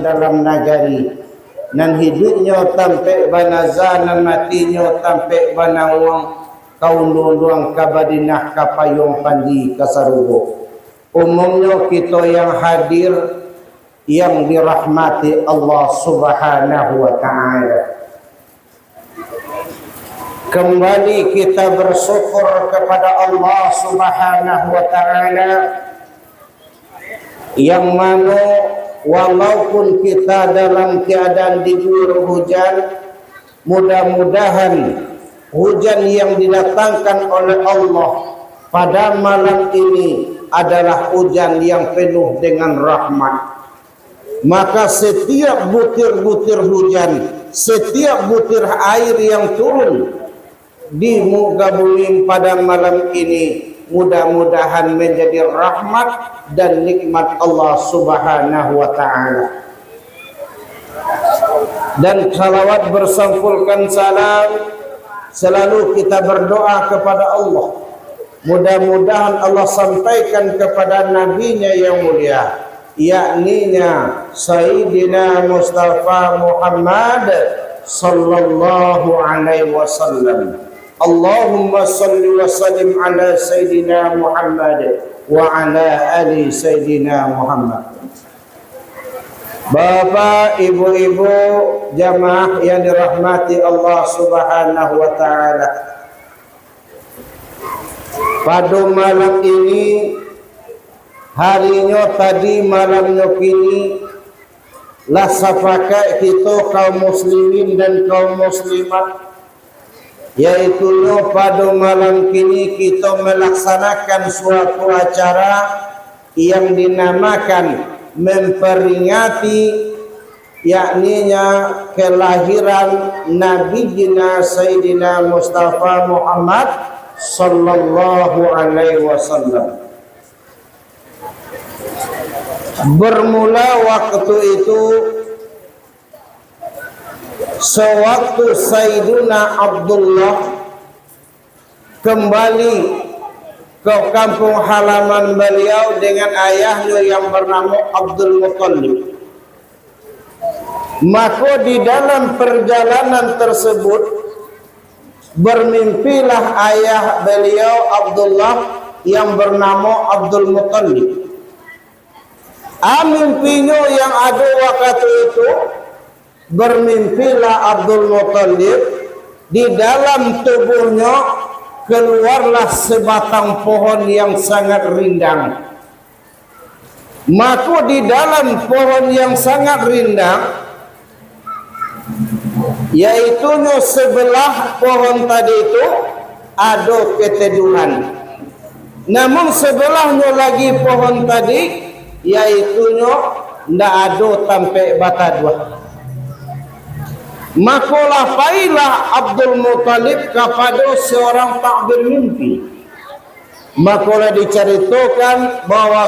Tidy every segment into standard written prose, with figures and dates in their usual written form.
dalam nagari, nan hidupnya tampe banaza nan matinya tampe banawang kaunduluang kabadinah kapayong pandi kasarugo. Umumnya kita yang hadir yang dirahmati Allah Subhanahu wa taala. Kembali kita bersyukur kepada Allah Subhanahu wa taala yang mana walaupun kita dalam keadaan diguyur hujan, mudah-mudahan hujan yang didatangkan oleh Allah pada malam ini adalah hujan yang penuh dengan rahmat. Maka setiap butir-butir hujan, setiap butir air yang turun di muka bumi pada malam ini mudah-mudahan menjadi rahmat dan nikmat Allah Subhanahu wa taala. Dan salawat bersampulkan salam selalu kita berdoa kepada Allah. Mudah-mudahan Allah sampaikan kepada nabinya yang mulia, yakninya Sayyidina Mustafa Muhammad sallallahu alaihi wasallam. Allahumma salli wa sallim ala Sayyidina Muhammad wa ala ali Sayyidina Muhammad. Bapak, ibu-ibu, jamaah yang dirahmati Allah Subhanahu wa taala. Pada malam ini, harinya tadi, malamnya kini, lah safakai kita kaum muslimin dan kaum muslimat, yaitu pada malam kini kita melaksanakan suatu acara yang dinamakan memperingati yakninya kelahiran Nabi Jina Sayyidina Mustafa Muhammad sallallahu alaihi wasallam. Bermula waktu itu sewaktu Sayyidina Abdullah kembali ke kampung halaman beliau dengan ayahnya yang bernama Abdul Muttalib. Maka di dalam perjalanan tersebut bermimpilah ayah beliau Abdullah yang bernama Abdul Muttalib. Mimpinya yang ada waktu itu, bermimpilah Abdul Muttalib di dalam tubuhnya keluarlah sebatang pohon yang sangat rindang. Maka di dalam pohon yang sangat rindang, yaitu sebelah pohon tadi itu ada keteduhan. Namun sebelahnya lagi pohon tadi, yaitu ndak ada sampai bata dua. Maka lapailah Abdul Muttalib kepada seorang takbir mimpi. Maka diceritakan bahwa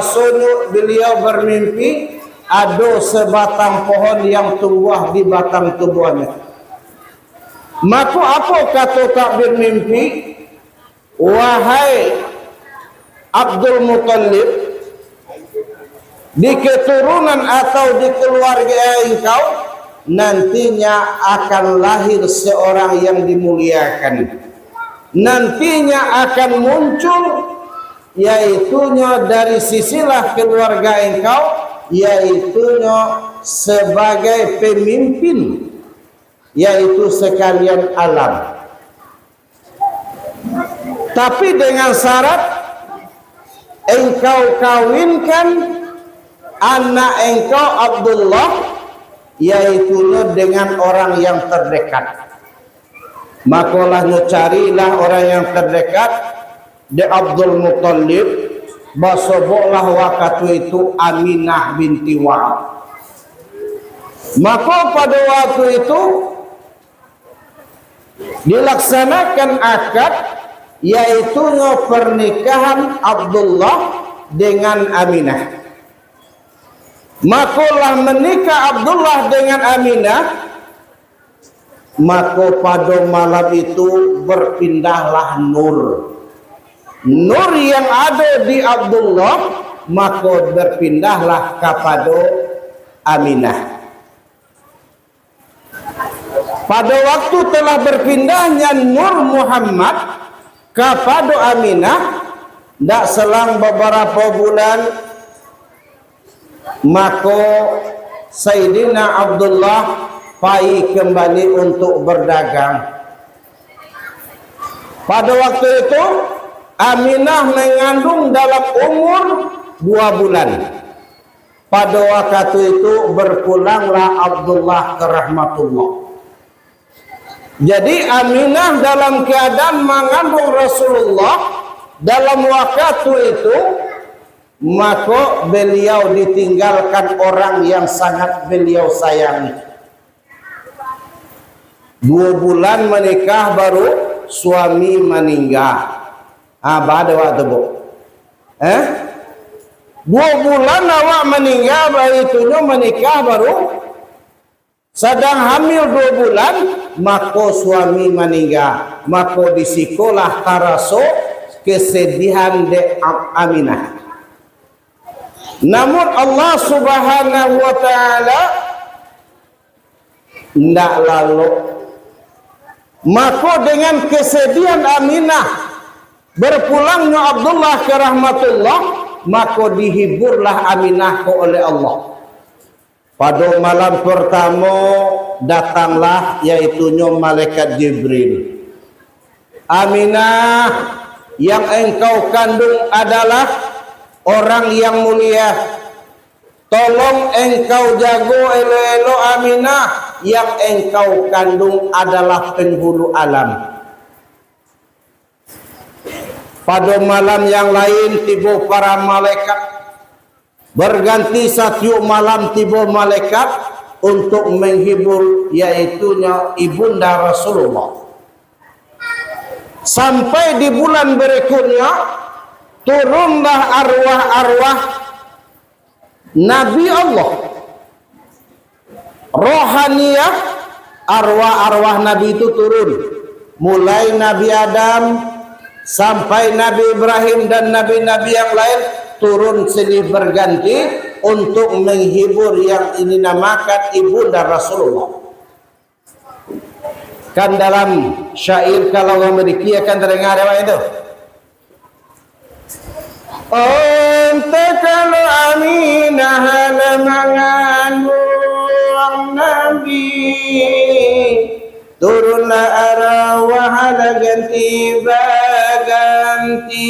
beliau bermimpi ada sebatang pohon yang tumbuh di batang tubuhnya. Maka apa kata takbir mimpi? Wahai Abdul Muttalib, di keturunan atau di keluarga engkau nantinya akan lahir seorang yang dimuliakan. Nantinya akan muncul yaitunya dari sisilah keluarga engkau, yaitunya sebagai pemimpin, yaitu sekalian alam. Tapi dengan syarat engkau kawinkan anak engkau Abdullah, yaitu dengan orang yang terdekat. Makalah carilah orang yang terdekat de Abdul Muttalib, basoboklah waktu itu Aminah binti Wahab. Maka pada waktu itu dilaksanakan akad, yaitu pernikahan Abdullah dengan Aminah. Makalah menikah Abdullah dengan Aminah, maka pada malam itu berpindahlah nur. Nur yang ada di Abdullah, maka berpindahlah kepada Aminah. pada waktu telah berpindahnya Nur Muhammad kepada Aminah, tidak selang beberapa bulan, maka Sayyidina Abdullah pergi kembali untuk berdagang. Pada waktu itu Aminah mengandung dalam umur 2 bulan. Pada waktu itu berpulanglah Abdullah ke rahmatullah. Jadi Aminah dalam keadaan mengandung Rasulullah dalam waktu itu, maka beliau ditinggalkan orang yang sangat beliau sayangi. 2 bulan menikah baru suami meninggal. Pada waktu bu, 2 bulan awak meninggal, baitunya menikah baru. Sedang hamil 2 bulan, maka suami meninggal. Maka disikolah taraso kesedihan de Aminah. Namun Allah Subhanahu wa taala tidak lalu. Maka dengan kesedihan Aminah berpulangnya Abdullah ke rahmatullah, maka dihiburlah Aminah oleh Allah. Pada malam pertama datanglah yaitunya malaikat Jibril. Aminah, yang engkau kandung adalah orang yang mulia. Tolong engkau jago elo-elo Aminah, yang engkau kandung adalah penghulu alam. Pada malam yang lain tiba para malaikat. Berganti satu malam tiba malaikat untuk menghibur yaitunya ibunda Rasulullah. Sampai di bulan berikutnya turunlah arwah-arwah Nabi Allah. Rohaniyah arwah-arwah Nabi itu turun. Mulai Nabi Adam sampai Nabi Ibrahim dan nabi-nabi yang lain turun silih berganti untuk menghibur yang ini namakan ibunda Rasulullah. Kan dalam syair kalau memiliki akan terdengar apa itu? Ente kalau Aminah mengandung Nabi, turunlah arwah ganti baganti.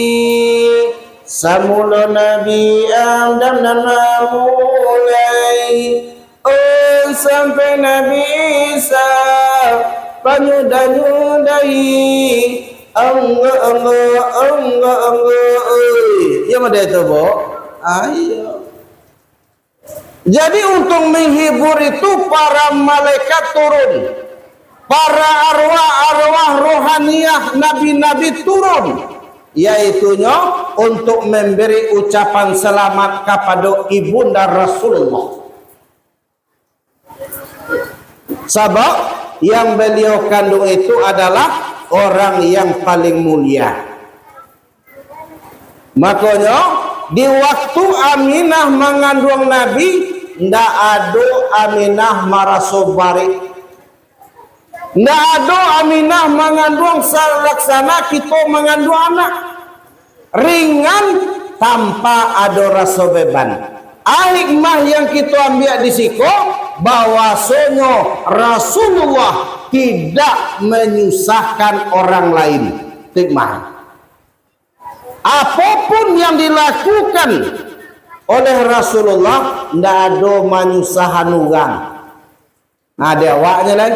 Samula Nabi Adam dan mulai sampai Nabi Isa panyudah-nyudahi ya mana itu bu? Ayo. Jadi untuk menghibur itu para malaikat turun, para arwah-arwah rohaniyah nabi-nabi turun, yaitunya untuk memberi ucapan selamat kepada ibunda Rasulullah. Sebab yang beliau kandung itu adalah orang yang paling mulia. Makanya di waktu Aminah mengandung Nabi, ndak ada Aminah marasobari, ndak ada Aminah mengandung laksana kita mengandung anak ringan tanpa ada rasa beban. Hikmah yang kita ambil di situ bahwasanya Rasulullah tidak menyusahkan orang lain. Hikmah. Apapun yang dilakukan oleh Rasulullah tidak ada menyusahkan orang. Ada awaknya kan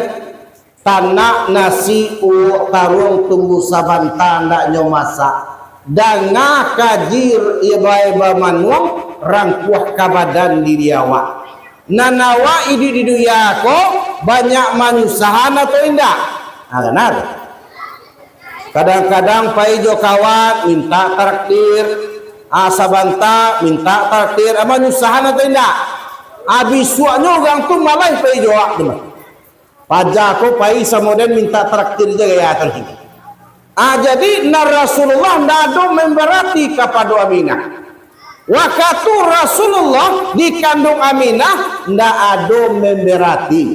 tanak nasi tarung tunggu saban tanda masak. Dan ngakajir iba-iba manuang rangkuah kabadan diri awak. Nanawa idi di dunia ko banyak manusahan atau indah. Nah, kadang-kadang paijo kawan minta traktir, asabanta minta traktir, manusahan atau indah. Abis suaknya orang tu malah paijo awak teman. Pajak ko pai samoden minta traktir jaga ya tadi. Jadi Rasulullah tidak ada memberati kepada Aminah. Waktu Rasulullah dikandung Aminah tidak ada memberati.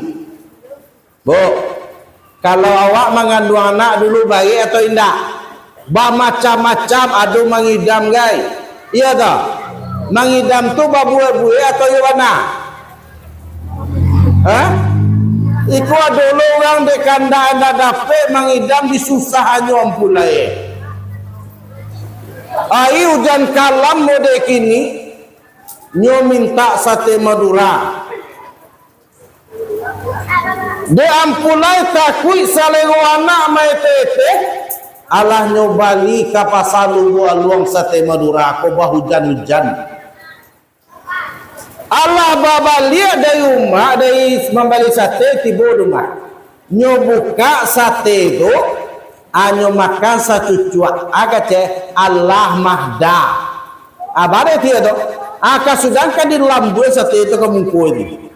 Bu, Kalau awak mengandung anak dulu baik atau indah? Macam-macam adu mengidam guys. Iya toh? Mengidam tu babuai-buai atau gimana? Hah? Iku dulu orang di kanda anda dapat mengidam di susahannya ampulai. Ai hujan kalam mode kini nyo minta sate Madura. De ampulai takui salego anak mai tete Allah nyobali ka pasal luang sate Madura ko bah hujan-hujan. Allah babalia dari rumah dari membeli sate tiba rumah. Nyo buka sate itu anyo makan satu cuak agak Allah mahda. Abare dia tu. Aka sedangkan di lambu sate itu kemungku ini.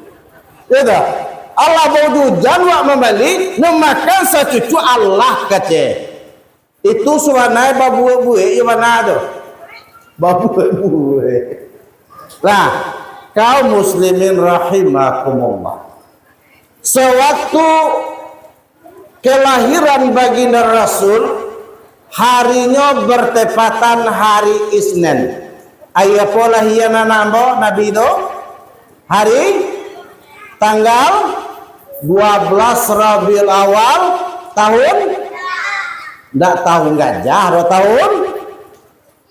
Itu Allah bodoh janwa membeli memakan satu cuak Allah kata. Itu suanai babu-babu mana tu? Babu-babu. Lah, kaum muslimin rahimakumullah. Sewaktu kelahiran baginda Rasul harinya bertepatan hari Isnin. Ayah pola hiana nambo Nabi itu hari tanggal 12 Rabiul Awal tahun ndak tahun gajah atau tahun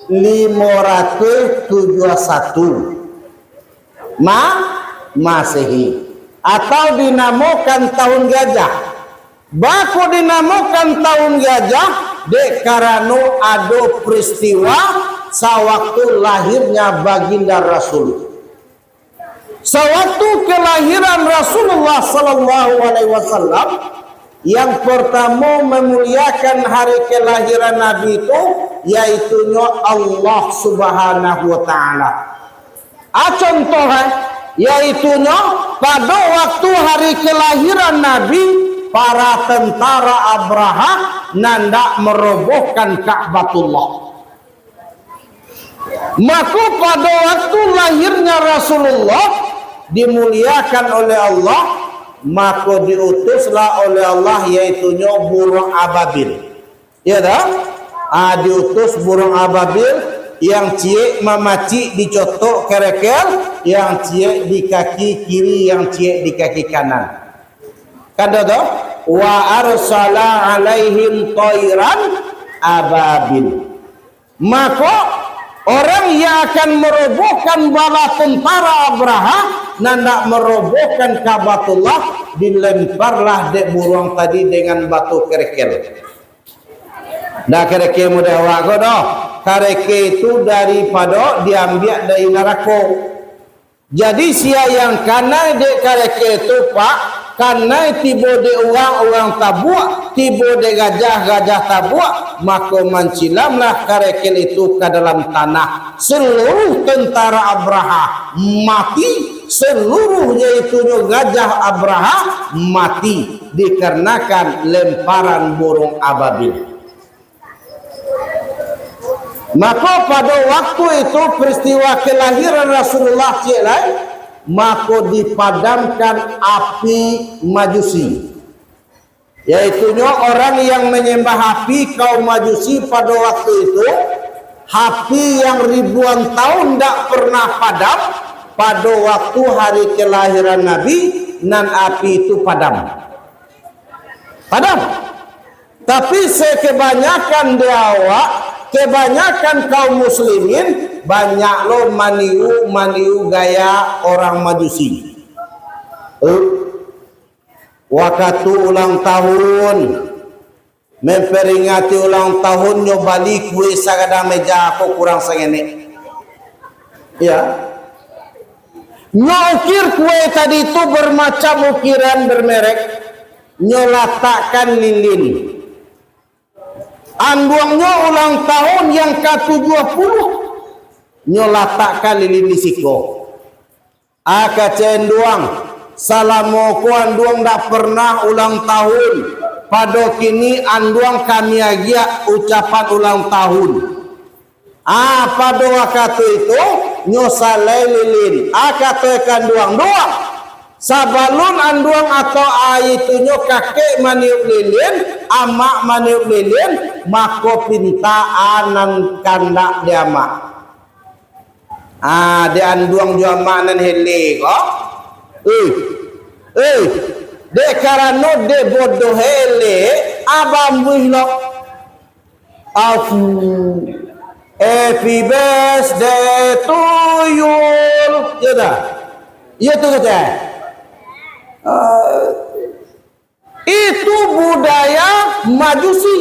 571 Masehi atau dinamakan tahun gajah. Baku dinamakan tahun gajah dek karena ada peristiwa sewaktu lahirnya baginda Rasul. Sewaktu kelahiran Rasulullah sallallahu alaihi wasallam yang pertama memuliakan hari kelahiran Nabi itu yaitunya Allah Subhanahu wa taala. Contohnya yaitunya pada waktu hari kelahiran Nabi para tentara Abraha nandak merobohkan Ka'batullah. Maka pada waktu lahirnya Rasulullah dimuliakan oleh Allah, maka diutuslah oleh Allah yaitunya burung ababil. Ya dah? Diutus burung ababil yang ciek memaci dicotok kerekel, yang ciek di kaki kiri, yang ciek di kaki kanan. Kata tu, wa arsala alaihim tayran ababil. Maka orang yang akan merobohkan bala tentara Abraha nandak merobohkan Ka'batullah dilemparlah dek burung tadi dengan batu kerikil. Dah kerikil mudah wago doh. Kerikil itu daripada diambil dari neraka. Jadi sia yang kanai dek kerikil itu pak, kanai tiba de orang tabuk, tiba de gajah tabuk, maka mencilamlah kerikil itu ke dalam tanah. Seluruh tentara Abraha mati, seluruhnya itu gajah Abraha mati dikarenakan lemparan burung ababil. Maka pada waktu itu peristiwa kelahiran Rasulullah lain, maka dipadamkan api Majusi. Yaitunya orang yang menyembah api kaum Majusi pada waktu itu, api yang ribuan tahun tidak pernah padam, pada waktu hari kelahiran Nabi nan api itu padam. Tapi sekebanyakan di awak, kebanyakan kaum muslimin banyak lo maniu gaya orang Majusi. Waktu ulang tahun memperingati ulang tahun nyo balik kue sagada meja aku kurang sengene. Ya. Nyokir kue tadi itu bermacam ukiran bermerek. Nyolatakkan lilin. Anduangnya ulang tahun yang ke-70 nyolatakkan lilin di siko. Cenduang salamoku anduang tak pernah ulang tahun. Pada kini anduang kami agia ucapan ulang tahun. Pada waktu itu nyosalai lilin. Kata kanduang doang. Sabalun anduang atau aitunya kakek maniuk lilin, amak maniuk lilin, mako pintaan kandak dia mak. Di anduang jua mak nan hele kok. De karano de bodoh hele abam buhlok. Afu. Happy birthday to you. Ya dah. Ya tu kata. Itu budaya Majusi.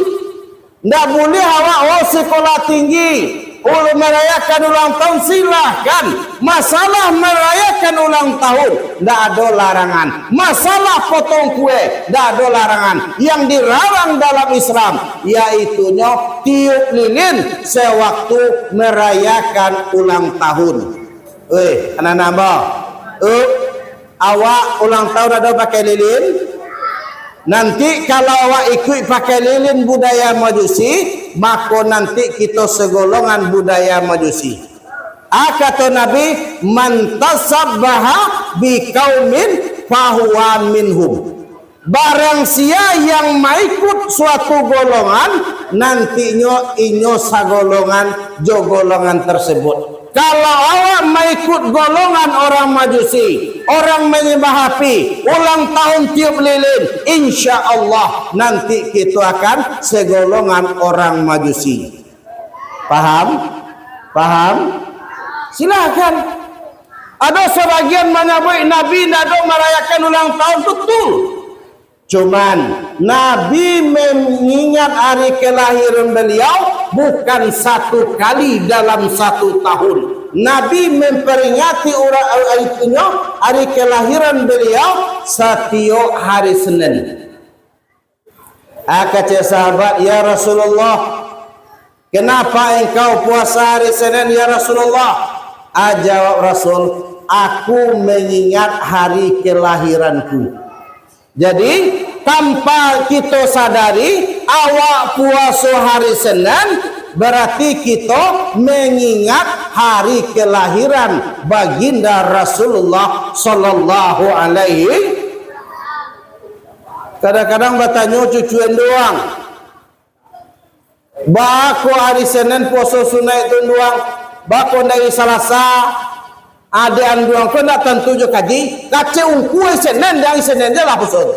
Tidak boleh awak sekolah tinggi merayakan ulang tahun, silahkan. Masalah merayakan ulang tahun tidak ada larangan. Masalah potong kue tidak ada larangan. Yang dilarang dalam Islam yaitunya tiup lilin sewaktu merayakan ulang tahun. Anak-anak, awak ulang tahun ada pakai lilin? Nanti kalau awak ikut pakai lilin budaya Majusi, maka nanti kita segolongan budaya Majusi. Kata Nabi, man tasabbaha bi qaumin fahuwa minhum. Barang sia yang mengikut suatu golongan, nantinya inyo sagolongan jogolongan tersebut. Kalau awak mengikut golongan orang Majusi, orang menyembah api, ulang tahun tiup lilin, insya Allah nanti kita akan segolongan orang Majusi. Paham? Paham? Silakan. Ada sebagian menyebut Nabi tidak merayakan ulang tahun, betul. Cuman Nabi mengingat hari kelahiran beliau bukan satu kali dalam satu tahun. Nabi memperingati hari kelahiran beliau setiap hari Senin. Kata sahabat, ya Rasulullah, kenapa engkau puasa hari Senin ya Rasulullah? Jawab Rasul, aku mengingat hari kelahiranku. Jadi tanpa kita sadari awak puasa hari Senin berarti kita mengingat hari kelahiran baginda Rasulullah sallallahu alaihi. Kadang-kadang bertanya cucuan doang. Bako hari Senin puasa sunat itu doang. Bako dari Selasa ada anduang ko nak tentu jo kaji kace ungku Senin dari Senin je lah pusat.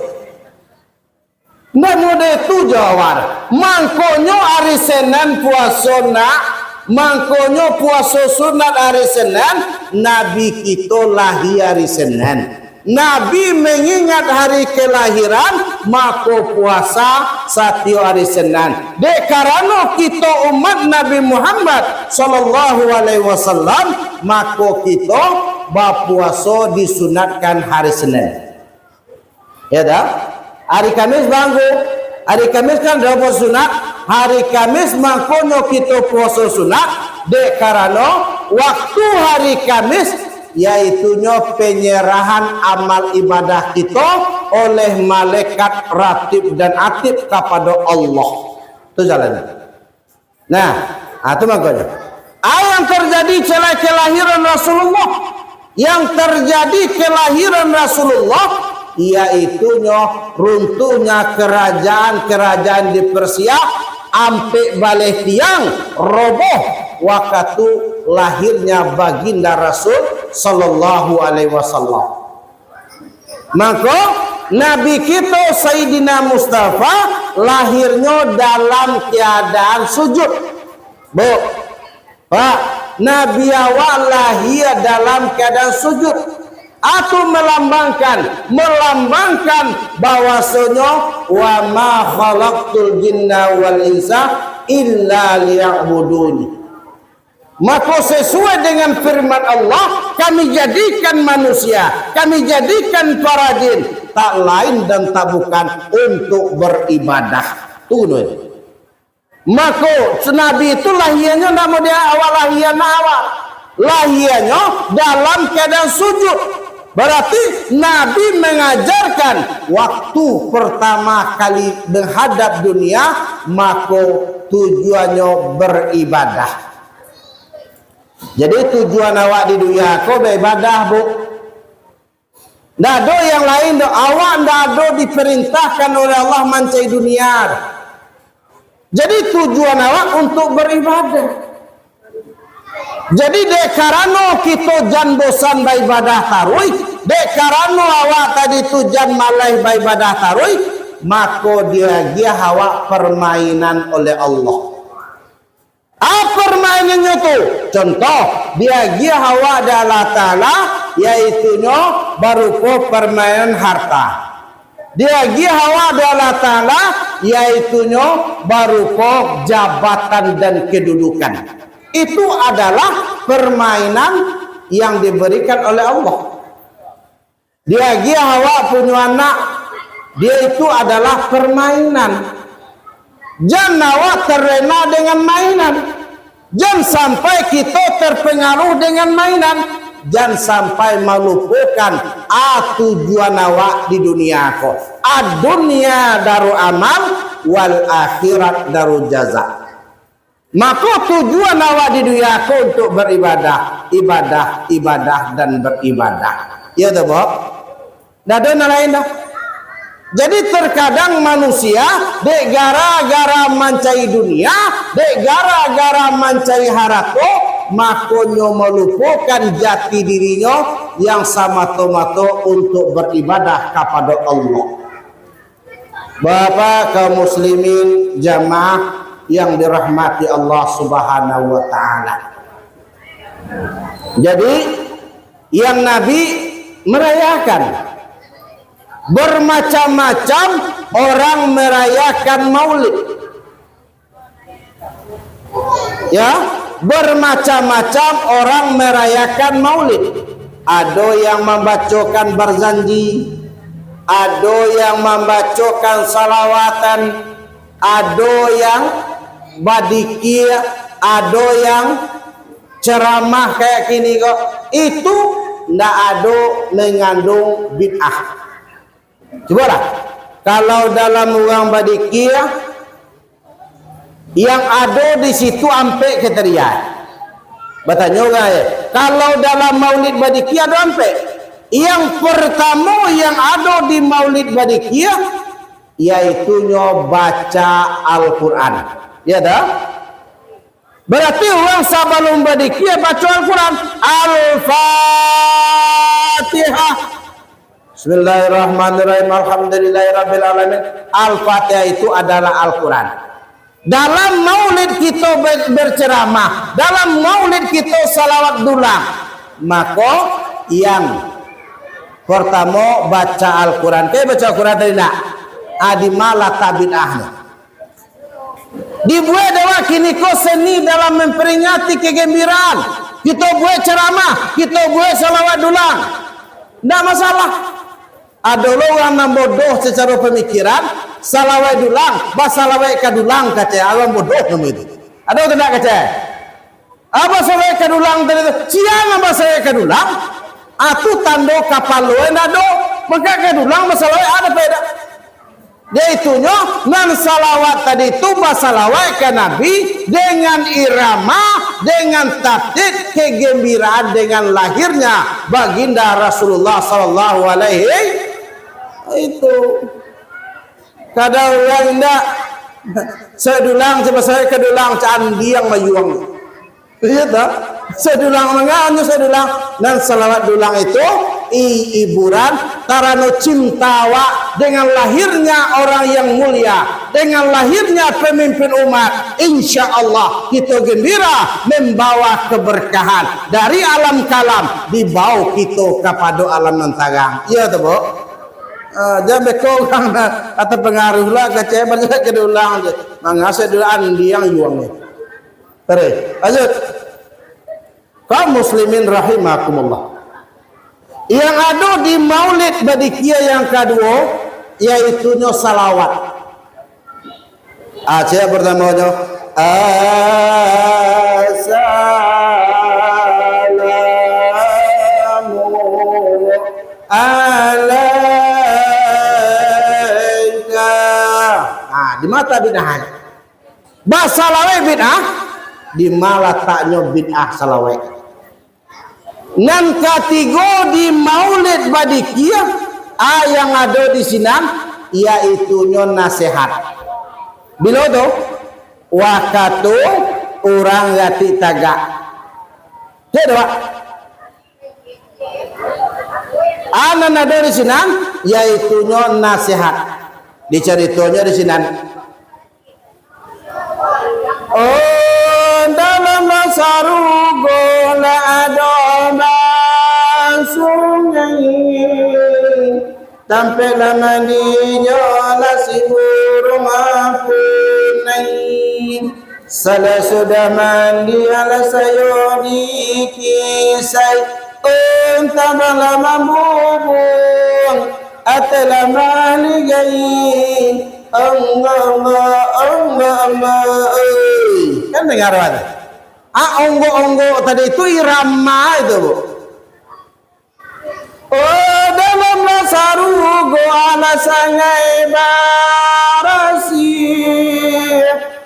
Ndak mode tu jawar. Mangkonyo hari Senin puasa nak, mangkonyo puasa sunat hari Senin, Nabi kita lahir hari Senin. Nabi mengingat hari kelahiran, maka puasa setiap hari Senin. Dek karena kita umat Nabi Muhammad sallallahu alaihi wasallam, maka kita berpuasa disunatkan hari Senin. Ya dah? Hari Kamis bangku. Hari Kamis kan dapat sunat. Hari Kamis makanya kita puasa sunat. Dek karena waktu hari Kamis yaitunya penyerahan amal ibadah kita oleh malaikat ratib dan atib kepada Allah. Itu jalannya. Nah, itu makanya. Yang terjadi kelahiran Rasulullah, yang terjadi kelahiran Rasulullah, yaitunya runtuhnya kerajaan-kerajaan di Persia, ampe balik tiang roboh waktu lahirnya baginda Rasul sallallahu alaihi wasallam. Maka Nabi kita Sayyidina Mustafa lahirnya dalam keadaan sujud. Bu, Pak, Nabi awal lahir dalam keadaan sujud. Atau melambangkan bahwasanya wa ma khalaqtul jinna wal insa illa liya'buduni. Maka sesuai dengan firman Allah, kami jadikan manusia, kami jadikan para jin tak lain dan tak bukan untuk beribadah. Tunggu. Maka Nabi itu lahirnya nama dia awal. Lahirnya dalam keadaan sujud. Berarti Nabi mengajarkan waktu pertama kali menghadap dunia, maka tujuannya beribadah. Jadi tujuan awak di dunia kau beribadah, Bu. Ndak ada yang lain do. Awak ndak ada diperintahkan oleh Allah mancai dunia. Jadi tujuan awak untuk beribadah. Jadi dek karano kita jan bosan beribadah taruh, dek karano awak tadi tujuan malai beribadah taruh, maka dia hawa permainan oleh Allah. Apa permainannya tu? Contoh, dia hawa Allah Ta'ala, yaitunya berupa permainan harta. Dia hawa Allah Ta'ala, yaitunya berupa jabatan dan kedudukan. Itu adalah permainan yang diberikan oleh Allah. Dia hawa punya anak, dia itu adalah permainan. Jangan awak terlena dengan mainan. Jangan sampai kita terpengaruh dengan mainan. Jangan sampai melupakan tujuan awak di dunia ko. Dunia daru amal, wal akhirat daru jaza. Maka tujuan awak di dunia ko untuk beribadah, ibadah dan beribadah. Ya dah, Bob. Dah ada lain dah. Jadi terkadang manusia dek gara-gara mencari dunia, dek gara-gara mencari harta, makonyo melupakan jati dirinya yang sama-tomato untuk beribadah kepada Allah. Bapak kaum muslimin jamaah yang dirahmati Allah Subhanahu wa taala. Jadi yang Nabi merayakan bermacam-macam orang merayakan maulid. Ya, bermacam-macam orang merayakan maulid. Ada yang membacakan berzanji, ada yang membacakan salawatan, ada yang badikir, ada yang ceramah kayak gini kok. Itu ndak ada mengandung bid'ah. Cobalah, kalau dalam orang badikir yang ada di situ ampe keteriak. Bertanya orang kalau dalam maulid badikir ada ampe. Yang pertama yang ada di maulid badikir yaitunya baca Al-Quran. Ya dah? Berarti orang sebelum badikir baca Al-Quran. Al-Fatihah. Bismillahirrahmanirrahim. Alhamdulillahirabbil alamin. Al-Fatihah itu adalah Al-Quran. Dalam maulid kita berceramah, dalam maulid kita salawat dulang, maka yang pertama baca Al-Quran. Kayak baca Al-Quran tadi nak? Adi malah tabidahnya. Dibuat dewa kini ko seni dalam memperingati kegembiraan. Kita buat ceramah, kita buat salawat dulang. Tidak masalah. Ada orang yang bodoh secara pemikiran, salawat dulang, basalawat kadulang kata orang bodoh nama itu. Ada tidak kata? Apa salawat kadulang tadi? Siapa basalawat kadulang? Atu tando kapal loen ada, maka kadulang basalawat ada beda. Dia itunya nan salawat tadi itu basalawat ke Nabi dengan irama, dengan taktid kegembiraan dengan lahirnya baginda Rasulullah sallallahu alaihi itu. Kadang orang tidak sedulang coba saya kedulang candi yang mayuang. Iya tak? Sedulang menganyu sedulang dan salawat dulang itu hiburan karena cintawa dengan lahirnya orang yang mulia, dengan lahirnya pemimpin umat. Insya Allah kita gembira membawa keberkahan dari alam kalam dibawa kita kepada alam nantagang. Iya tak, Bu? Jangan bekong atau pengaruh lah kecewa saja kedulang je. Mengasih dulu andi yang yuangnya. Terus, lanjut. Kaum muslimin rahimakumullah. Yang ada di maulid badikiyah yang kedua yaitunya salawat. Saya pertamanya assalamu alaika. Di mata bid'ah. Basalawat bid'ah, di malah taknya bid'ah salawat. nan katigo di maulid badikia yang ada di sini yaitu nyon nasihat bila tu wakatu orang gati tagak tidak anan ada di sini yaitu nyon nasihat diceritonya di sini dalam sarugo la ada sungai tampil mandinya la sibur mapunai salah sudah mandi ala sayoni kisai tabala mambubung atala maligai Allah kan dengar ada onggo tadi itu irama itu bu dalam sarugo ala sangai barasi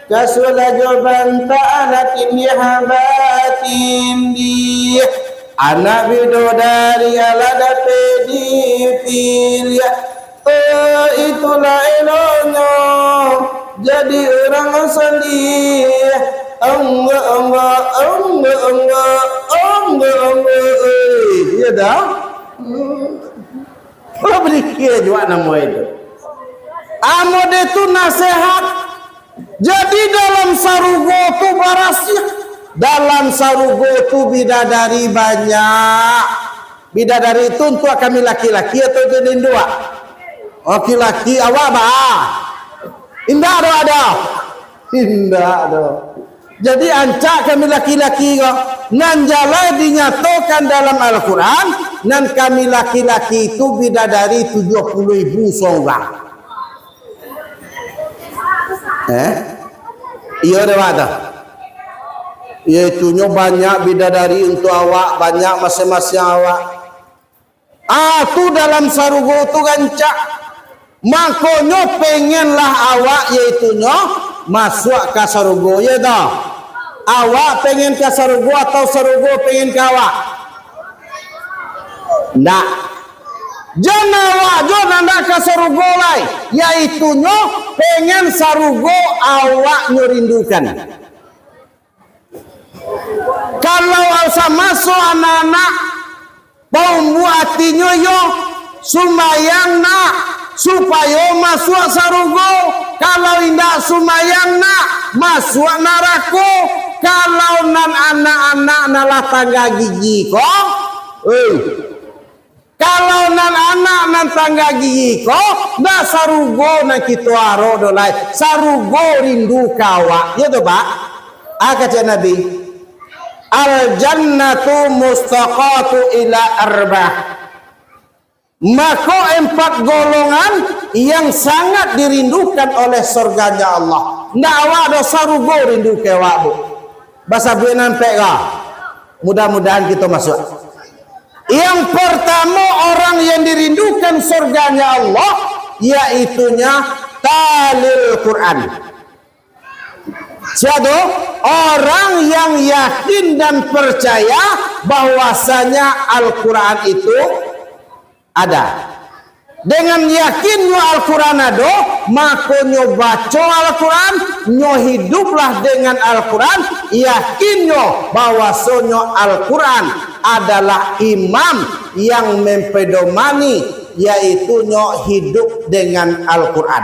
kasula jaban ta'alatin yahabatin di anak bidodari ala dapedi pilya itulah eloknya jadi orang salih ya dah kalau berikir juga nama itu amod itu nasihat jadi dalam sarugo tu barasih dalam sarugo tu bidadari banyak bidadari itu untuk kami laki-laki atau jadi dua laki-laki awak bah indah ada indah ada jadi ancak kami laki-laki nan jala dinyatakan dalam Al-Quran nan kami laki-laki itu bidadari 70,000 seorang iya ada ada iaitunya banyak bidadari untuk awak banyak masing-masing awak tu dalam sarugo tu gancak makonyo pengenlah awak iaitunya masuk ke sarugo ya dah awak pengen ke sarugo atau sarugo pengen ke awak nak jangan awak jangan nak ke sarugo lai iaitunya pengen sarugo awak nyerindukan kalau asa masuk anak-anak bau hatinya yo sumayang nak supaya masuk sarugo kalau indah sumayang nak masuk neraka kalau nan anak-anak nalah tangga gigi kok kalau nan anak nan tangga gigi kok na sarugo na kita aro dolai sarugo rindu kawa ya tu pak kata Nabi al jannatu mustaqatu ila arba'ah maka 4 golongan yang sangat dirindukan oleh surganya Allah. Ndak awak ada sarugo rindu ke awak bu. Bahasa Buenan peka. Mudah-mudahan kita masuk. Yang pertama orang yang dirindukan surganya Allah yaitunya talil Quran. Siapa? Orang yang yakin dan percaya bahwasanya Al-Quran itu ada. Dengan yakinnya Al-Quran ada, maka nyo baca Al-Quran, nyo hiduplah dengan Al-Quran, yakinnya bahwasanya Al-Quran adalah imam yang mempedomani, yaitu nyo hidup dengan Al-Quran.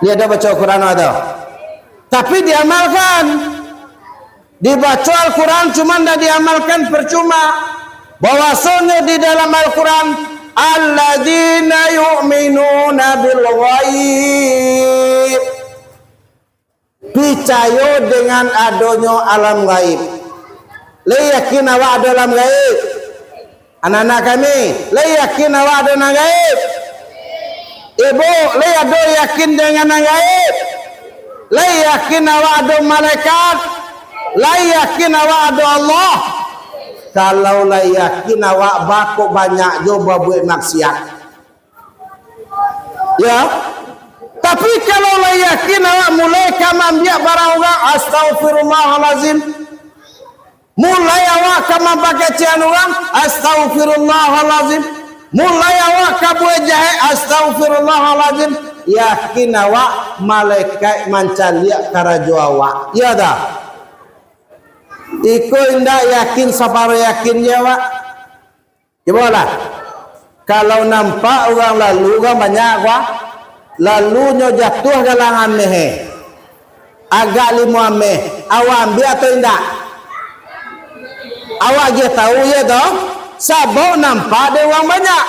Dia ada baca Al-Quran ada, tapi diamalkan. Dibaca Al-Quran cuma tidak diamalkan percuma. Bahwasanya di dalam Al-Quran alladzina yu'minuna bil ghaib, percaya dengan adanya alam gaib. Le yakin awak ada alam gaib? Anak-anak kami, le yakin awak ada alam gaib? Ibu, le ada yakin dengan alam gaib? Le yakin awak ada malaikat? Le yakin awak ada Allah? Kalau lah yakin awak bakok banyak coba buat maksiat. Ya. Tapi kalau lah yakin awak mulai kamambiak barang orang, astagfirullahalazim. Mulai awak kama pakai cian orang, astaghfirullahalazim. Mulai awak kabue jahe, astaghfirullahalazim. Yakin awak malaikat mancalia karajo awak. Ya dah. Iko indah yakin saparo yakinnya awak. Coba lah. Kalau nampak orang lalu kan banyak wah. Lalu nyo jatuh galangan mehe. Agak limu ameh. Awak ambil atau indah? Awak je tahu ya toh? Sabok nampak ada orang banyak.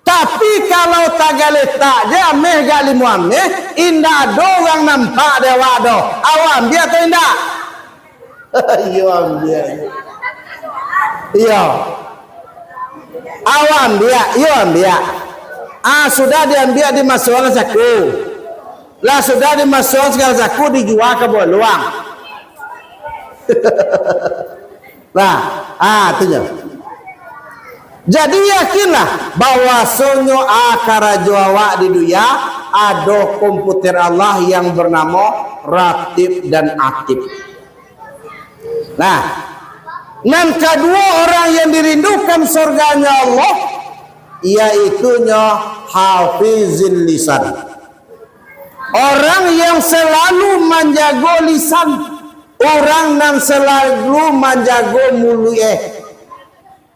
Tapi kalau tak galetak dia ameh gak limu ameh, indah ada orang nampak dia awak do. Awak ambil atau indah? Yo ambil. Iya. Awak ambil, yo ambil. Sudah diambil dimasukkan saku. Lah sudah dimasukkan segala saku dijual ke bawah luang. Nah, itu je. Jadi yakinlah bahwa sonyo akarajo awak di dunia ada komputer Allah yang bernama Ratib dan Atib. Nah, dan kedua orang yang dirindukan surganya Allah yaitu hafizil lisan. Orang yang selalu menjaga lisan, orang yang selalu menjaga mulut.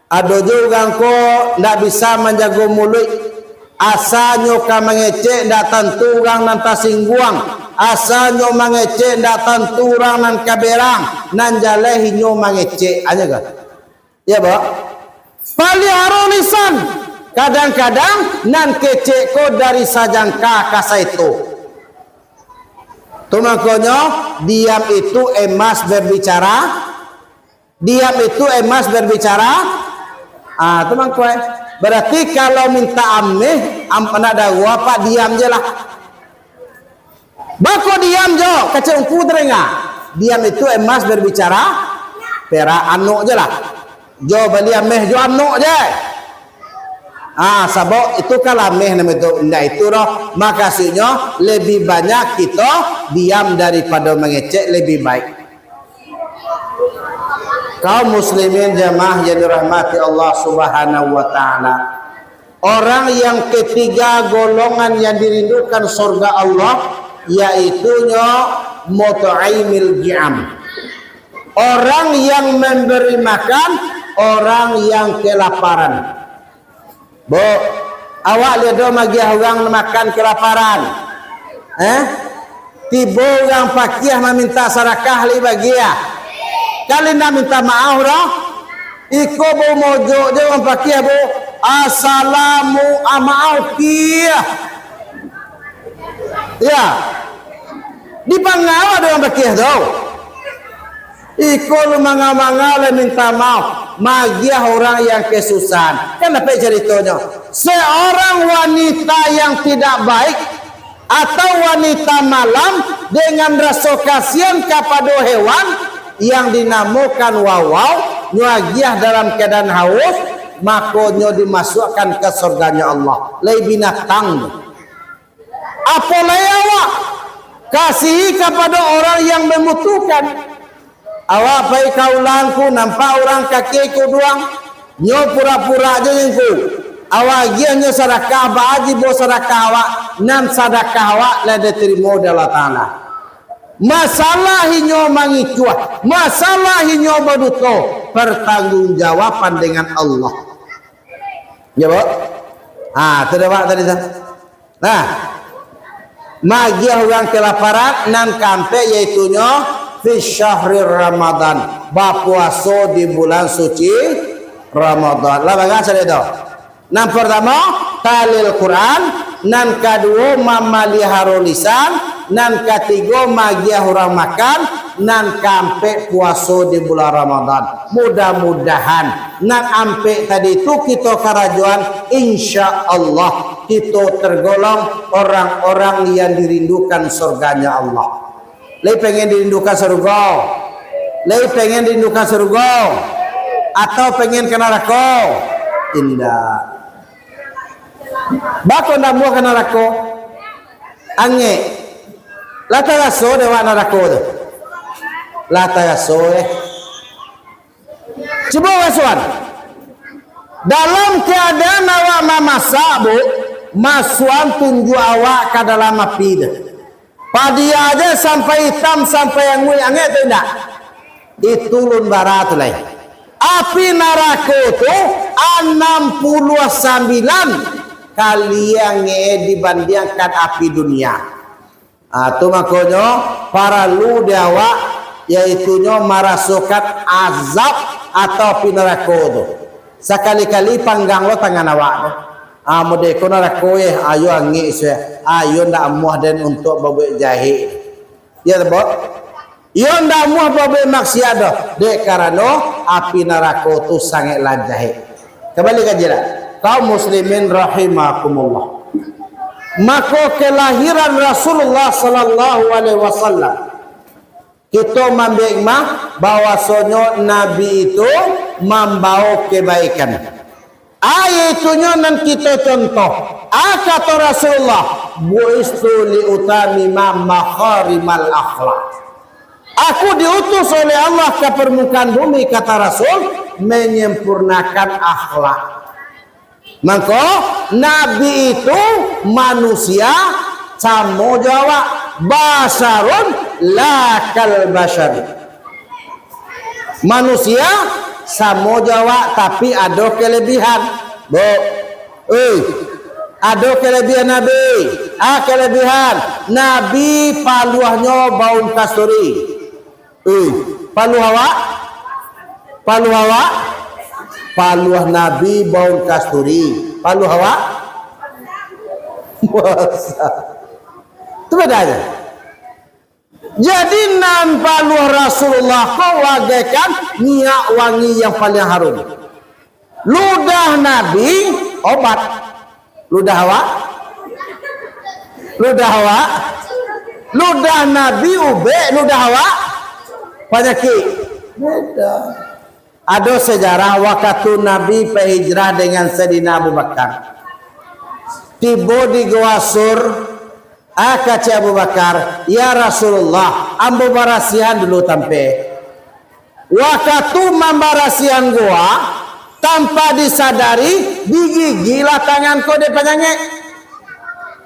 Ada juga ko ndak bisa menjaga mulut. Asalnya ka mengecek ndak tentu orang nan tasingguang. Asalnya mengecek ndak tentu orang nan kaberang. Nan jalehinyo mengecek aja kan. Ya, Pak. Pelihara lisan. Kadang-kadang nan kecek ko dari sajangka kasa itu. Tu makanya diam itu emas berbicara. Diam itu emas berbicara. Teman kue. Berarti kalau minta ameh, ampana ada apa diam je lah. Bako diam jo, kecil ku terenga. Diam itu emas berbicara. Pera anu je lah. Jo beli ameh jo anu je. Sabok itu kalau ameh nama itu indah itu roh. Makasihnya lebih banyak kita diam daripada mengecek lebih baik. Kaum muslimin jamaah yang dirahmati Allah Subhanahu wa taala. Orang yang ketiga golongan yang dirindukan surga Allah yaitu mut'aimil ji'am. Orang yang memberi makan orang yang kelaparan. Bu, awak lihat magi orang makan kelaparan. Tiba orang fakir meminta sedekah li bagi ya. Kali nak minta maaf dah. Iko bu mojo dia orang fakir bu. Assalamu maaf kia. Ya. Di Pangawa dia orang fakir tau. Iko lu manga-manga minta maaf. Magiah orang yang kesusahan. Kenapa ceritanya? Seorang wanita yang tidak baik atau wanita malam dengan rasa kasihan kepada hewan yang dinamakan wawau nyagiah dalam keadaan haus makonyo dimasukkan ke surganya Allah. Lai binatang. Apa awak kasih kepada orang yang membutuhkan. Awak baik kaulangku nampak orang kakiku doang nyo pura-pura aja nyengku. Awak dia nyo sedekah baji bo sedekah awak nan sedekah awak la diterima Allah Taala. Masalah hinyo mangicuah, masalah hinyo baduto, pertanggungjawaban dengan Allah. Ya, Bu? Terdapat tadi dah. Nah, magiah orang kelaparan nan kampe yaitu fi syahri Ramadan, berpuasa di bulan suci Ramadan. Lah bagaimana itu? Nan pertama talil Quran, nan kedua memelihara lisan, nan ketiga magiah orang makan, nan kampe puasa di bulan Ramadan. Mudah-mudahan nan ampe tadi itu kita karajuan insya Allah kita tergolong orang-orang yang dirindukan surganya Allah. Lai pengen dirindukan surga, lai pengen dirindukan surga, atau pengen kena neraka? Indah. Bako ndak mau kena neraka? Ange. Lata raso dewa neraka tu. Lata raso Coba wasuan. Dalam keadaan awak memasak bu, masuan tunjuk awak ke dalam api dah. Padi aja sampai hitam sampai yang mulia angin tu tidak. Itu lun barat tu lain. Api neraka tu 69 kali yang dibandingkan api dunia. Tu makanya para lu awak yaitunya merasukan azab atau api neraka tu. Sekali-kali panggang lo tangan awak tu. Mode kono rakoe ayo angi se ayo ndak muah den untuk babe jahit. Ya tebok. Yo ndak muah babe maksiat dah. Dek karena api neraka tu sangatlah jahit. Kembali kajilah. Kaum muslimin rahimakumullah. Maka kelahiran Rasulullah sallallahu alaihi wasallam kita membikmah bahwasanya Nabi itu membawa kebaikan. Ayatunya nan kita contoh. Kata Rasulullah, buistu li utami ma makharimal akhlak. Aku diutus oleh Allah ke permukaan bumi, kata Rasul, menyempurnakan akhlak. Maka Nabi itu manusia sama jawab basarun la kal basari. Manusia sama jawab tapi ada kelebihan. Ada kelebihan Nabi. Kelebihan Nabi paluahnya baun kasturi. Paluh awak? Paluh awak? Paluah Nabi baun kasturi. Paluh awak? Puasa. Itu bedanya. Jadi nampak luar Rasulullah kau wagaikan minyak wangi yang paling harum. Ludah Nabi obat. Ludah awak? Ludah awak? Ludah Nabi ube, ludah awak? Penyakit. Beda. Ada sejarah waktu Nabi berhijrah dengan Sayyidina Abu Bakar. Tiba di Gua Sur. Kata Abu Bakar, ya Rasulullah, ambo barasihan dulu tampe. Waktu membarasihan gua, tanpa disadari, digigilah tanganku di penyakit.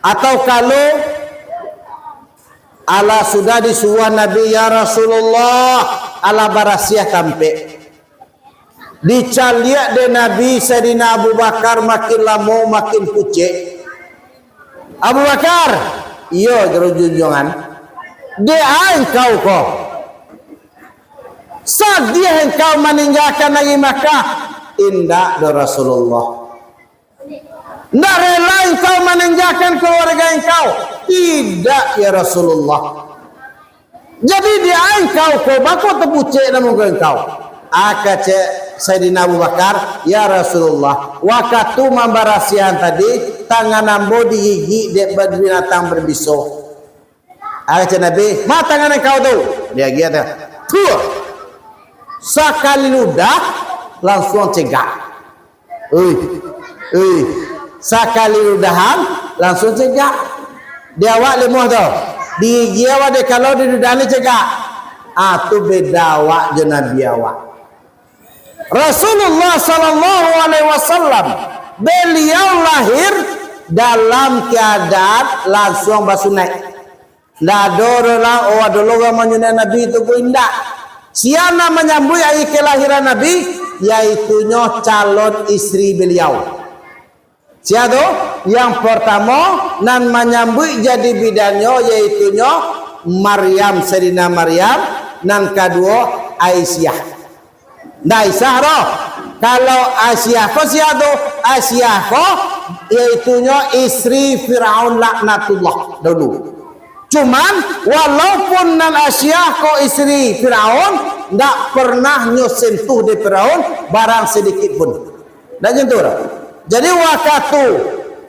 Atau kalau Allah sudah disuruh Nabi, ya Rasulullah, Allah barasiah tampe. Dicaliak de Nabi Sayyidina Abu Bakar makin lama makin pucet. Abu Bakar, iya junjungan. Dia engkau kok. Saat dia engkau meninggalkan lagi Makkah, indah dari Rasulullah. Tidak rela engkau meninggalkan keluarga engkau. Tidak ya Rasulullah. Jadi dia engkau kok, bakal terpucik namun engkau. Kata Sayyidina Abu Bakar, ya Rasulullah, waktu membarasihan tadi tangan ambo digigit dia binatang berbisau. Kata Nabi, ma tangan engkau tu? Dia gitu. Tuh. Sekali ludah langsung cegak. Sekali ludahan langsung cegak. Dia awak lemuh tu. Digigit awak dia kalau di ludah ni cegak. Tu beda awak je Nabi awak. Rasulullah sallallahu alaihi wasallam beliau lahir dalam keadaan langsung basunai. La dorela ada loga menyunai Nabi itu ku indah. Siapa menyambut hari kelahiran Nabi, yaitunya calon istri beliau. Siapa tu? Yang pertama nan menyambut jadi bidannya yaitunya Maryam, Sayyidina Maryam. Nan kedua Aisyah. Aisyah roh. Kalau Aisyah ko siapa tu? Aisyah ko yaitunya istri Firaun laknatullah dulu. Cuman walaupun nan Aisyah ko istri Firaun, tidak pernah nyosentuh di Firaun barang sedikit pun. Dan jentur. Jadi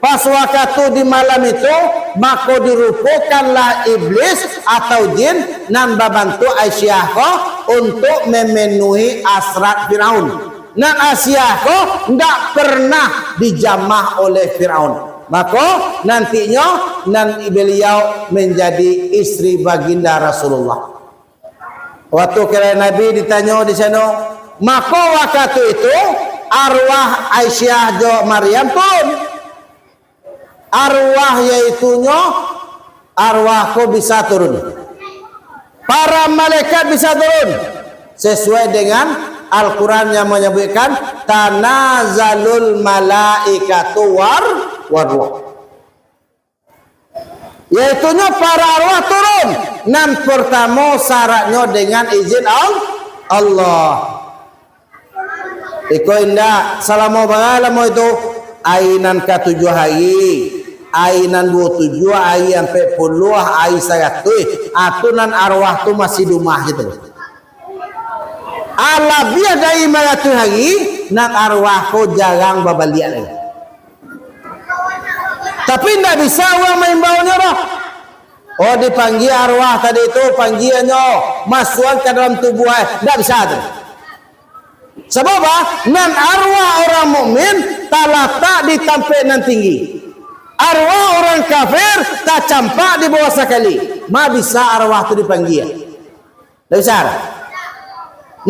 pas waktu di malam itu, maka dirupakanlah iblis atau jin nan membantu Aisyah ko untuk memenuhi hasrat Firaun. Nan Aisyah ko tidak pernah dijamah oleh Firaun. Maka nantinya nan beliau menjadi istri baginda Rasulullah. Waktu kira Nabi ditanya di sana, Maka waktu itu arwah Aisyah jo Maryam pun arwah yaitunya arwahku bisa turun. Para malaikat bisa turun sesuai dengan Al-Quran yang menyebutkan tanazalul malaikatu warruh. Yaitunya para arwah turun. Nan pertama syaratnya dengan izin Allah. Iko indah selama berapa itu ainan ke 7 hari, ainan 27 hari sampai 10 hari 100. Atunan arwah tu masih di rumah gitu. Alabia dari 500 hari nak arwahku jarang babaliak lagi. Tapi tidak bisa orang main baunya dah. Oh dipanggil arwah tadi itu panggilannya masuk ke dalam tubuh, tidak bisa tu. Sebab apa? Nan arwah orang mukmin tak letak di tempat nan tinggi. Arwah orang kafir tak campak di bawah sekali. Ma bisa arwah tu dipanggil. Tak bisa.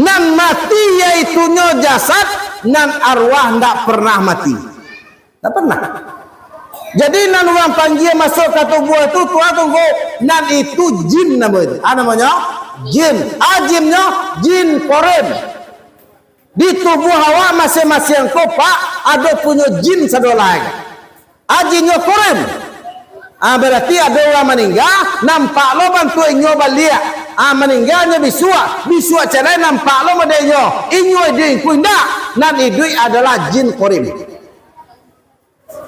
Nan mati yaitunya jasad, nan arwah tidak pernah mati. Tak pernah. Jadi nan orang panggil masuk ke tubuh itu, Tuhan tunggu. Nan itu jin namanya. Apa namanya? Jin. Jinnya jin koren. Di tubuh awak masing-masing kau pak ada punya jin satu lagi. Jinnya koren. Berarti ada orang meninggal, nampak lo bantu inyo balik. Meninggalnya bisua cerai nampak lo madanya. Inyo dia indah. Nan itu adalah jin koren.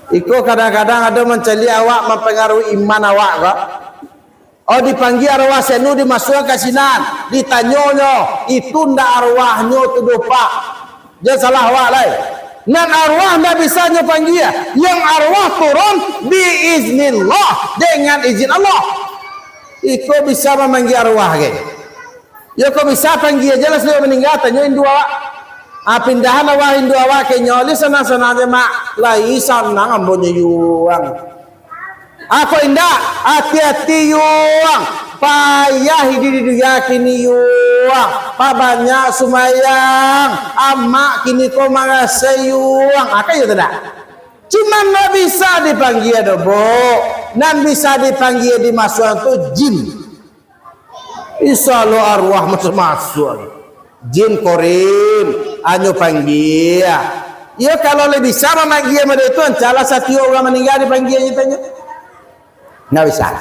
Iko kadang-kadang ada mencari awak mempengaruhi iman awak kok. Oh dipanggil arwah senu dimasukkan ke sinan, ditanyonyo itu ndak arwahnya tu dopak. Jangan salah awak lain. Nan arwah ndak bisa panggil. Yang arwah turun biiznillah dengan izin Allah. Iko bisa memanggil arwah ke. Ya kau bisa panggil jelas dia meninggal tanyain dua. Pindahan awak Hindu awak ke nyoli sana-sana aja mak lai sana ambonya yuang. Aku indah hati-hati yuang payah hidup kini yuang banyak sumayang amak kini kau mengasai yuang apa ya tidak? Cuma nggak bisa dipanggil dobo, nan bisa dipanggil di masukan tu jin. Insya Allah arwah masuk. Jin korim anyo panggil. Ya kalau lebih bisa memanggil mereka itu salah satu orang meninggal dipanggilnya tanya. Nggak bisa.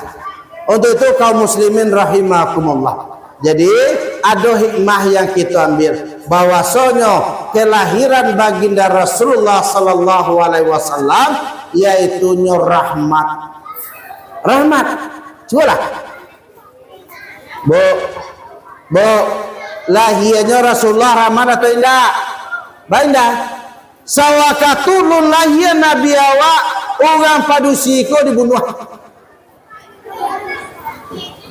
Untuk itu kaum muslimin rahimakumullah. Jadi ada hikmah yang kita ambil bahwasanya kelahiran baginda Rasulullah sallallahu alaihi wasallam yaitu rahmat. Rahmat. Cobalah. Bo lahirnya Rasulullah rahmat atau indah? Indah. Sawakatulun lahir Nabi awak orang padusi ko dibunuh.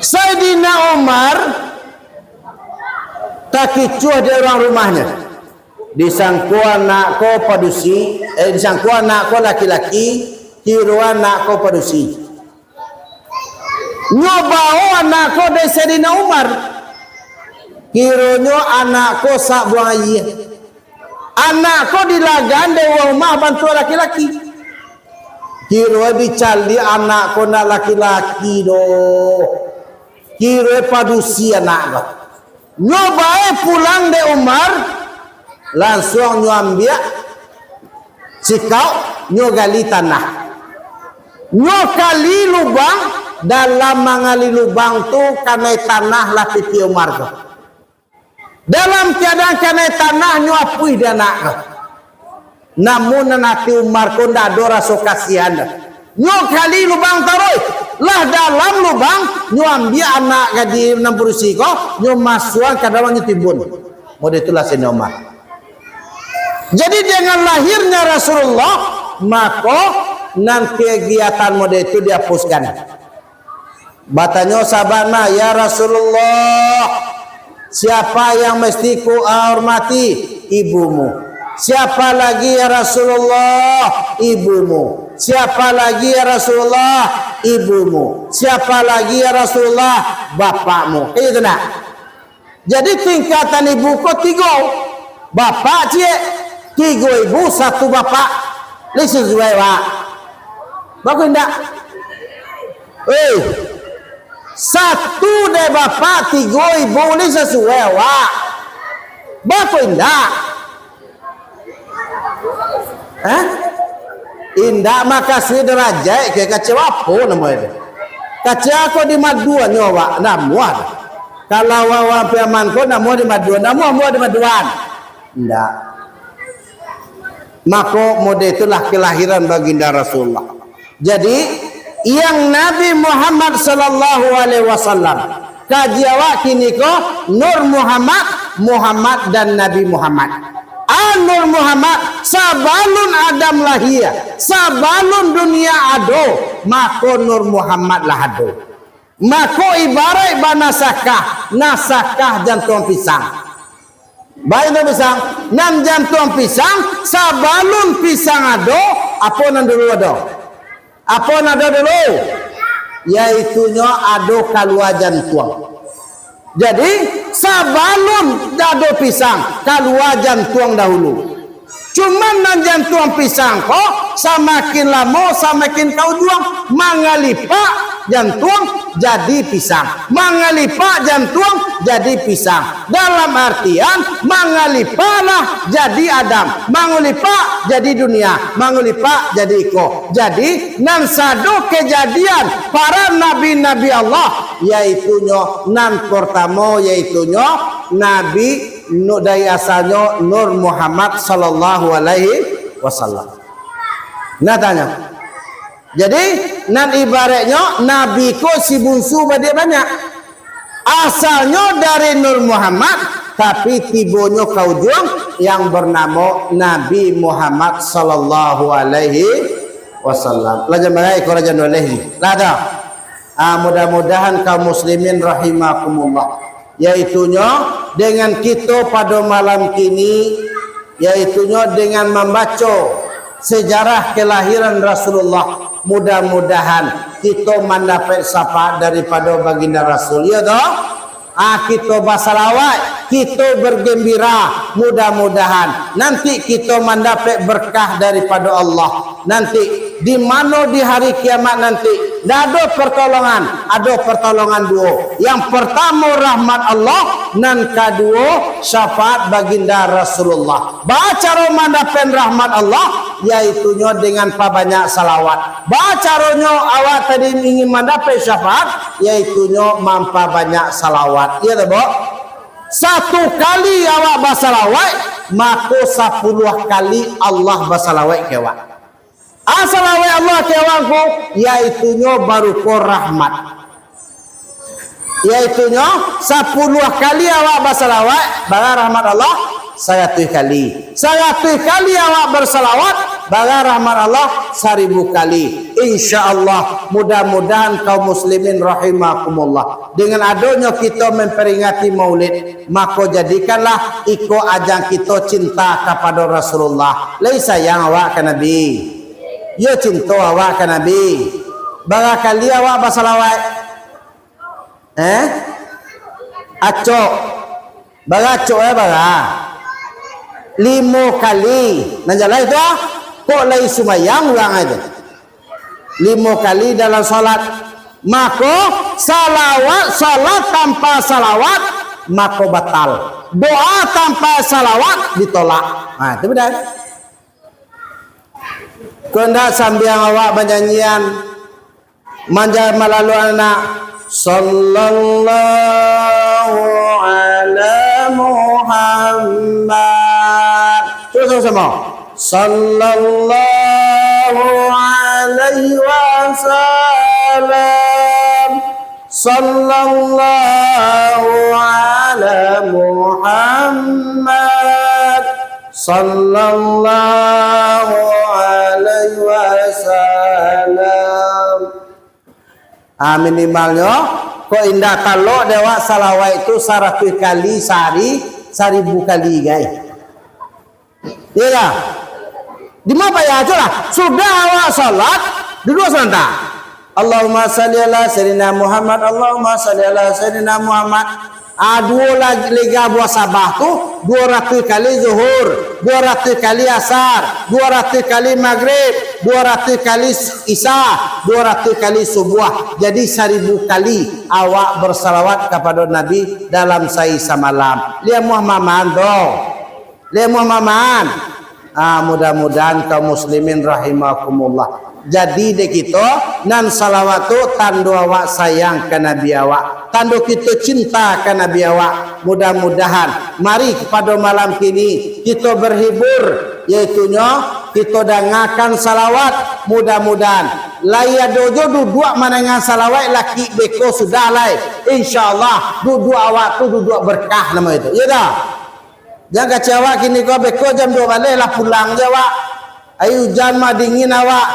Sayyidina Umar tak kicuh di orang rumahnya. Disangku anak ko padusi, disangku anak ko laki-laki, kira anak ko padusi. Nyobao anak ko dari Sayyidina Umar. Kiranya anakku sak buang air. Anakku dilagan dewa rumah bantu laki-laki. Kira dicali anakku nak laki-laki doh. Kira padusi anakku. Nyobae pulang de Umar, langsung nyambil sikau nyogali tanah. Nyokali lubang dalam mengali lubang tu karena tanah lah pipi Umar tu. Dalam keadaan kena tanah nyuapui dia nak. Namun nanti Umar pun dah ada rasa kasihan. Nyokali lubang taruh. Lah dalam lubang nyuambil anak gadi 60 siko nyumasuk ke dalam nyutimbun. Model itulah Sayyidina Umar. Jadi dengan lahirnya Rasulullah maka nanti kegiatan model itu dihapuskan. Batanya sahabatnya ya Rasulullah. Siapa yang mesti ku hormati? Ibumu. Siapa lagi ya Rasulullah? Ibumu. Siapa lagi ya Rasulullah? Ibumu. Siapa lagi ya Rasulullah? Bapakmu. Itu nak. Jadi tingkatan ibu kau 3. Bapak cik 3.000 satu bapak. Ni sesuai wak. Bagus ndak? Satu deh bapak 3.000 ni sesuai wak. Bagus ndak? Indak makasih derajat ke kecewa apa namanya? Kecewa ko di maduan nyawa namuan. Kalau wawa piaman ko namuan di maduan, namuan di maduan. Ndak. Maka mode itulah kelahiran baginda Rasulullah. Jadi yang Nabi Muhammad sallallahu alaihi wasallam kajiawa kini ko Nur Muhammad dan Nabi Muhammad. Nur Muhammad sabalun Adam lahir, sabalun dunia ado, maka Nur Muhammad lah ado. Maka ibarat nasakah jantung pisang. Baik tu pisang, nan jantung pisang, sabalun pisang ado, apa nan dulu ado? Apa nan ado dulu? Yaitunya ado kaluar jantung. Jadi sabalun ado pisang, kaluar jantung dahulu. Cuman nan jantung pisang kok semakin lama semakin kau juang, mangalipak jantung jadi pisang, mangalipak jantung jadi pisang. Dalam artian mangalipaklah jadi Adam, mangulipak jadi dunia, mangulipak jadi iko. Jadi nan sado kejadian para nabi-nabi Allah, yaitunya nan pertama yaitunya Nabi dari asalnya Nur Muhammad sallallahu alaihi wasallam. Nah tanya. Jadi nan ibaratnya Nabi ko si bungsu banyak. Asalnya dari Nur Muhammad tapi tibonya kaujung yang bernama Nabi Muhammad sallallahu alaihi wasallam. Lajan bagai ko lajan alaihi. Lada. Mudah-mudahan kaum muslimin rahimakumullah. Yaitunya dengan kita pada malam kini, yaitunya dengan membaca sejarah kelahiran Rasulullah, mudah-mudahan kita mendapat syafaat daripada baginda Rasul. Ya toh? Kita bersalawat, kita bergembira, mudah-mudahan nanti kita mendapat berkah daripada Allah. Nanti di mana di hari kiamat nanti ada pertolongan, ada pertolongan dua. Yang pertama rahmat Allah, dan kedua syafaat baginda Rasulullah. Baca mendapat rahmat Allah, yaitunya dengan banyak salawat. Bacaranya awak tadi ingin mendapat syafaat, yaitunya mampa banyak salawat. Ya tak, Bo? Satu kali awak bersalawat, maka 10 kali Allah bersalawat ke awak. Salawat Allah ke awakku, yaitunya baru ko rahmat. Yaitunya 10 kali awak bersalawat, baru rahmat Allah 100 kali. 100 kali awak bersalawat, baru rahmat Allah 1000 kali. InsyaAllah mudah-mudahan kaum muslimin rahimakumullah. Dengan adanya kita memperingati maulid, maka jadikanlah iko ajang kita cinta kepada Rasulullah. Lai sayang awak ke Nabi, ya cinta awak ke Nabi. Barangkali awak bersalawat acok baracok barang 5 kali nanjala itu kok lai sumayang ulang aja 5 kali dalam salat, maka salat tanpa salawat maka batal, doa tanpa salawat ditolak. Nah itu benar. Kena sambiang awak bernyanyian manja malalu anak sallallahu ala Muhammad. Terus sama sallallahu alaihi wasallam, sallallahu ala Muhammad, sallallahu alaihi wasallam. Minimalnya kok indah kalau dewa salawat itu 100 kali sehari 1000 kali guys. Iya tak? Di mana ya aja lah. Sudah awak salat duduk sebentar. Allahumma salli ala sayyidina Muhammad, Allahumma salli ala sayyidina Muhammad. Dua lagi lega buah sabah tu 200 kali zuhur, 200 kali asar, 200 kali maghrib, 200 kali isya, 200 kali subuh. Jadi 1000 kali awak bersalawat kepada Nabi dalam sehari malam. Lihat Muhammad doh. Lihat Muhammad. Mudah-mudahan kaum muslimin rahimakumullah. Jadi dek kita nan salawat tu tanda awak sayang ke Nabi awak, tanda kita cinta ke Nabi awak. Mudah-mudahan mari pada malam kini kita berhibur, iaitunya kita dengarkan salawat. Mudah-mudahan laya dojo duduk manangan salawat laki beko sudah lai, insyaallah duduk awak tu duduk berkah nama itu, ya dah. Jangan kecewa kini kau beko jam 2 balik lah pulang je awak. Ayo hujan dingin awak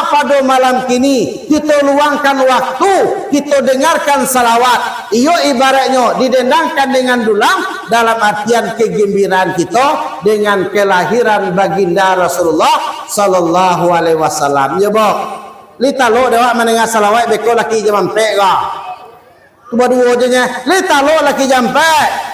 pada malam kini kita luangkan waktu, kita dengarkan salawat. Iyo ibaratnya didendangkan dengan dulang dalam artian kegembiraan kita dengan kelahiran baginda Rasulullah sallallahu alaihi wasallam. Ya bok. Lita lo dewa mendengar salawat beko laki jam 4 ka. Cuba dua je nya. Lita lo laki jam 4.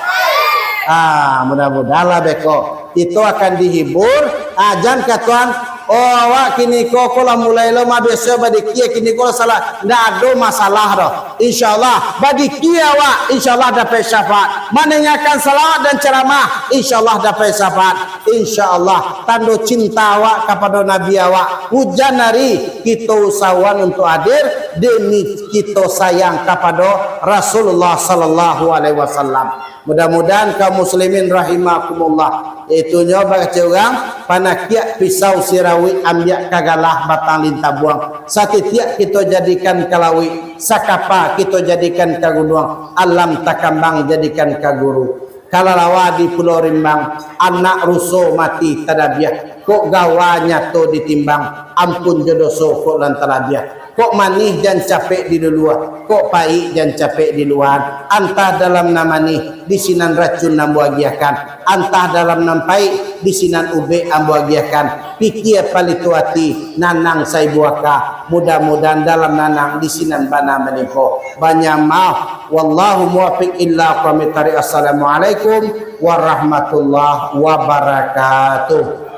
Mudah-mudahan lah beko itu akan dihibur. Jangan katuan awak kini kau kalau mulai lo mah biasa badikia kini kau salah ndak ada masalah dah, insyaallah badikia awak insyaallah dapat syafaat. Mendengarkan salawat dan ceramah insyaallah dapat syafaat. Insyaallah tanda cinta awak kepada Nabi awak. Hujan hari kita usahawan untuk hadir demi kita sayang kepada Rasulullah sallallahu alaihi wasallam. Mudah-mudahan kaum muslimin rahimakumullah, itunya baca orang panakiak pisau sirawi ambiak kagalah batang lintah buang. Sakitiak kita jadikan kalawi, sakapa kita jadikan kagunduang, alam takambang jadikan kaguru. Kalalawa di Pulau Rimbang anak rusuh mati tadabiah, kok gawanya to ditimbang, ampun jodoso kok lantarabiah. Kok manih dan capek di luar, kok pahit dan capek di luar. Antah dalam nama nih di sinan racun nambuagiakan, antah dalam nampai di sinan ube ambuagiakan. Pikir palituati nanang sai buaka, mudah-mudahan dalam nanang di sinan bana meniko. Banyak maaf. Wallahu muwaffiq illa qawmi tariq. Assalamualaikum warahmatullahi wabarakatuh.